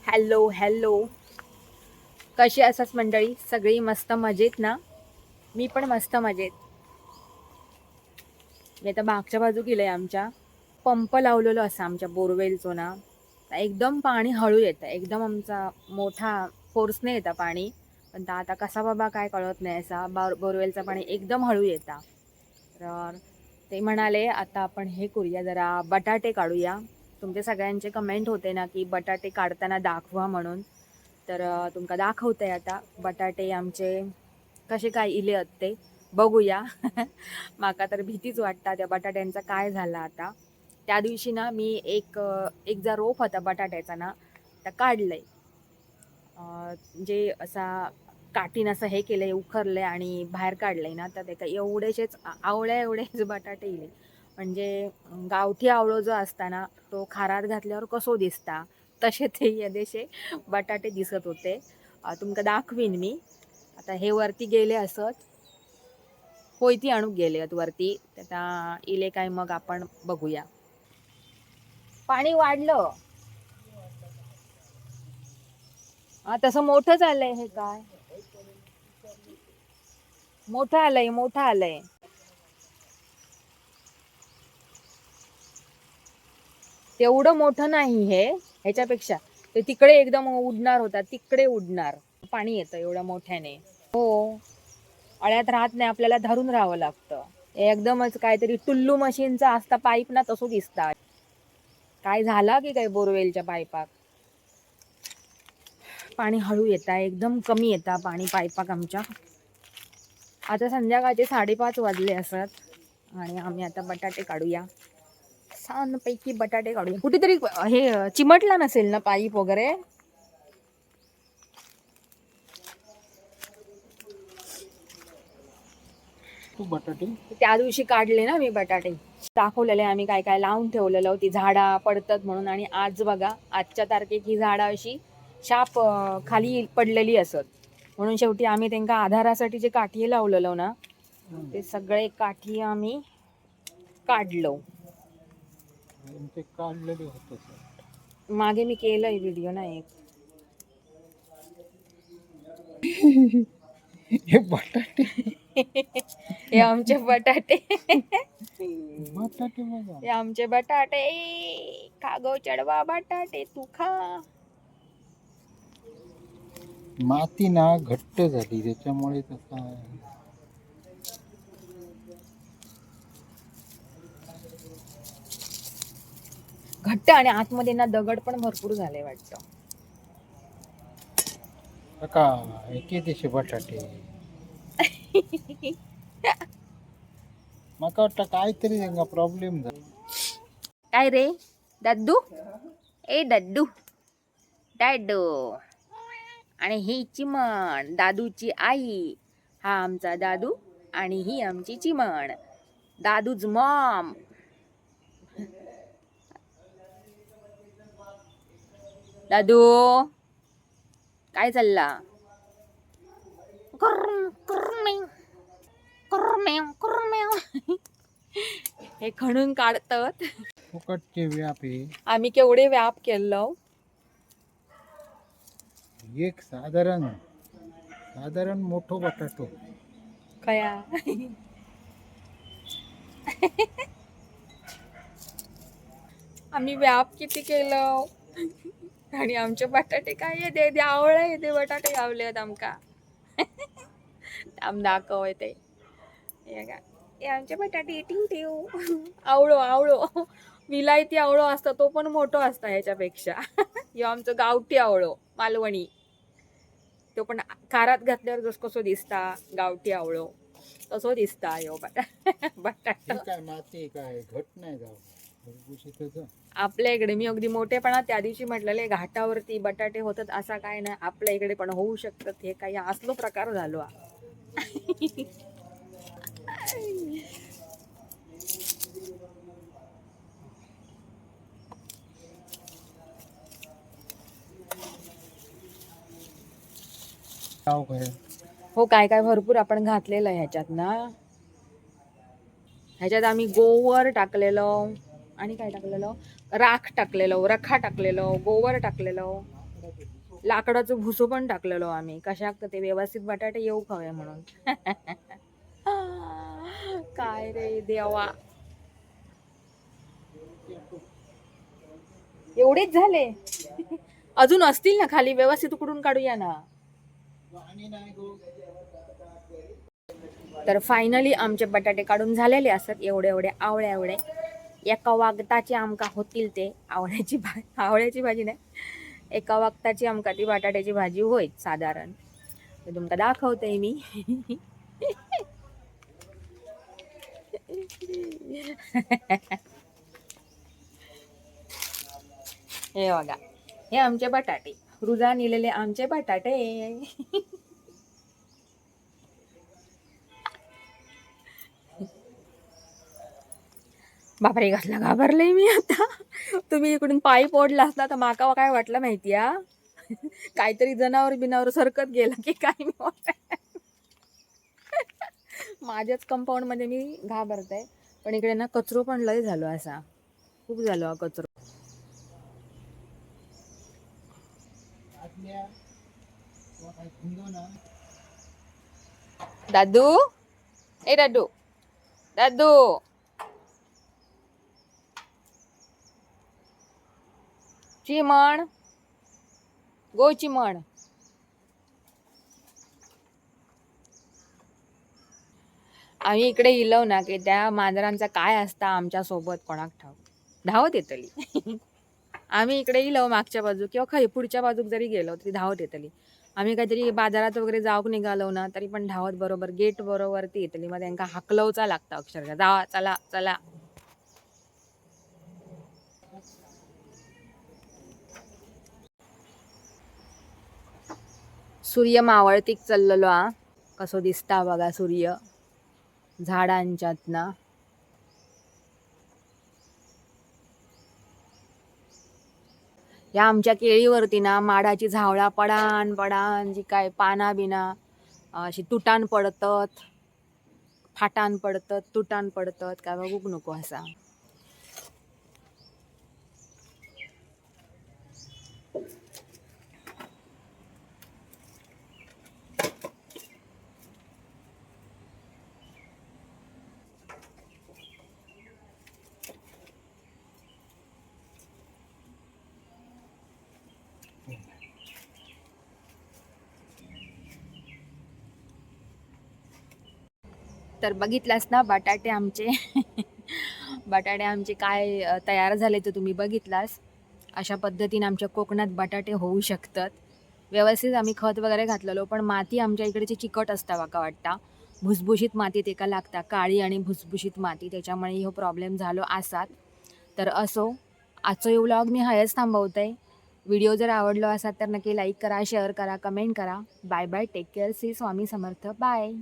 Hello hello, कशी असतात मंडळी? सगळी मस्त मजेत ना? मी पण मस्त मजेत. मी आता मागच्या बाजू केलंय, आमच्या पंप लावलेलो असा आमच्या बोरवेलचो ना, एकदम पाणी हळू येतं. एकदम आमचा मोठा फोर्सने येतं पाणी, पण आता कसा बाबा काय कळत नाही. असा बोरवेलचं पाणी एकदम हळू येतं. तर ते म्हणाले आता आपण हे करूया, जरा बटाटे काढूया. तुमचे सगळ्यांचे कमेंट होते ना की बटाटे काढताना दाखवा म्हणून. तर तुमका दाखवते आता बटाटे आमचे कसे काय इले ते बघूया. माका तर भीतीच वाटतं त्या बटाट्यांचा काय झाला आता. त्या दिवशी ना मी एक जो रोप होता बटाट्याचा ना, त्या काढलंय. जे असा काठीन असं हे केलंय, उखरलंय आणि बाहेर काढलंय ना, तर त्याचा एवढेच आवळ्या एवढेच बटाटे इले. म्हणजे गावठी आवळो जो असता ना, तो खारात घातल्यावर कसो दिसता, तसे ते यदेशे बटाटे दिसत होते. तुमका दाखवीन मी. आता हे वरती गेले असत, होय ती आणूक गेले वरती. आता इले काय मग आपण बघूया. पाणी वाढलं. तसं मोठं झालंय. हे काय मोठं आलंय, मोठं आलंय. तेवढं मोठं नाही हे, ह्याच्यापेक्षा ते तिकडे एकदम उडणार होता, तिकडे उडणार. पाणी येतं एवढ्या मोठ्याने. हो, अळ्यात राहत नाही, आपल्याला धरून राहावं लागतं. एकदमच काहीतरी टुल्लू मशीनचा असता पाईप ना, तसं दिसता. काय झाला की काय बोरवेलच्या पाईपाक? पाणी हळू येतं, एकदम कमी येतं पाणी पाईपाक आमच्या. आता संध्याकाळचे 5:30 वाजले असत आणि आम्ही आता बटाटे काढूया. छानपैकी बटाटे काढूया. कुठेतरी हे चिमटला नसेल ना पाईप वगैरे? बटाटे त्या दिवशी काढले ना मी बटाटे, दाखवलेले आम्ही काय काय लावून ठेवलेलं, ती झाडा पडतात म्हणून. आणि आज बघा, आजच्या तारखेक ही झाडा अशी शाप खाली पडलेली असत. म्हणून शेवटी आम्ही त्यांना आधारासाठी जे काठी लावलेलो ना, ते सगळे काठी आम्ही काढलो. ते काढलेले होते सर. मागे मी केलंय व्हिडिओ ना एक. हे बटाटे हे आमचे बटाटे. बटाटे बघा. हे आमचे बटाटे. खा गो चढवा बटाटे तू खा. माती ना घट्ट झाली, त्याच्यामुळे तसा घट्ट आणि आतमध्ये ना दगड पण भरपूर झाले वाटतं. का एके देशे बटाटे. मका वाटतं काहीतरी त्यांना प्रॉब्लेम झाला. काय रे दद्दू? ए दद्दू, डॅडू. आणि ही चिमण, दादूची आई. हा आमचा दादू आणि ही आमची चिमण, दादूज मॉम. दादू काय चालला? हे खणून काढतात. फुकटचे व्यापे. आम्ही केवढे व्याप केलं. एक साधारण मोठो बटाटो. खया. आम्ही व्याप किती केलं. आणि आमचे बटाटे काय येते, आवळा येते बटाटे लावलेत आमका. आम दाखव ते. हे आमचे बटाटे ठेव ठेव. आवळो आवळो, विलायती आवळो असता, तो पण मोठो असता ह्याच्यापेक्षा. हे आमचं गावठी आवळो मालवणी, तो पण खारात घातल्यावर जस कसो दिसता गावठी आवळो, तसो दिसता यो बटाटा. काय माती काय घट नाही जाऊ. आपल्या इकडे मी अगदी मोठेपणा त्या दिवशी म्हटलेले, घाटावरती बटाटे होतात असा काय नाही, आपल्या इकडे पण होऊ शकतात. हे काही असलो प्रकार झालो. हो, काय काय भरपूर आपण घातलेलं आहे ह्याच्यात ना. ह्याच्यात आम्ही गोवर टाकलेलं आणि काय टाकलेलं, राख टाकलेलं, रखा टाकलेलं, गोवर टाकलेलं. लाकडाचं भुसो पण टाकलेलो आम्ही कशाक ते व्यवस्थित बटाटे येऊ खावे म्हणून. काय रे देवा, एवढेच झाले? अजून असतील ना खाली, व्यवस्थित उकडून काढूया ना. तर फायनली आमचे बटाटे काढून झालेले असतात, एवढे एवढे आवळे आवळे. एका वागताची आमका होतील ते आवळ्याची भाजी नाही, एका वक्ताची आमका ती बटाट्याची भाजी होईल साधारण. ते तुमका दाखवते मी. हे बघा, हे आमचे बटाटे, रुजा नेलेले आमचे बटाटे. बापरे, कसला घाबरले मी आता. तुम्ही इकडून पाईप ओढला असला तर माका काय वाटलं माहिती या, काहीतरी जनावर बिनावर सरकत गेला की काय. मी माझ्याच कंपाऊंड मध्ये मी घाबरते. पण इकडे ना कचरो पण लय झालो, असा खूप झालो हा कचरो. दादू, ए दादू, दादू, चिमण, गो चिमण. आम्ही इकडे इलव ना की त्या मांजरांचा काय असता आमच्या सोबत कोणाक ठाऊ, धावत येतली. आम्ही इकडे इलव मागच्या बाजू किंवा खाली पुढच्या बाजूक जरी गेलो तरी धावत येतली. आम्ही काहीतरी बाजारात वगैरे जाऊक निघालो ना तरी पण धावत बरोबर गेट बरोबरती येतली. मग त्यांना हाकलवचा लागतं अक्षरशः, जा चला चला. सूर्य मावळतीक चाललेलो हा, कसो दिसता बघा सूर्य झाडांच्यात ना. या आमच्या केळीवरती ना माडाची झावळा पडान पडान जी काय पाना बिना अशी तुटान पडतत, फाटान पडतत, तुटान पडतत, काय बघूक नको असा. तर बघितलास ना बटाटे आमचे. बटाटे आमचे काय तयार झाले तर तुम्ही बघितलास. अशा पद्धतीने आमच्या कोकणात बटाटे होऊ शकतात. व्यवस्थित आम्ही खत वगैरे घातलेलो, पण माती आमच्या इकडची चिकट असता वाका वाटता. भुसभुशीत माती तेका लागता, काळी आणि भुसभुशीत माती, त्याच्यामुळे हो प्रॉब्लेम झालो आसात. तर असो, आजचो व्लॉग मी हायच थांबवते. व्हिडिओ जर आवडलो असाल तर नक्की लाईक करा, शेअर करा, कमेंट करा. बाय बाय, टेक केअर, सी स्वामी समर्थ, बाय.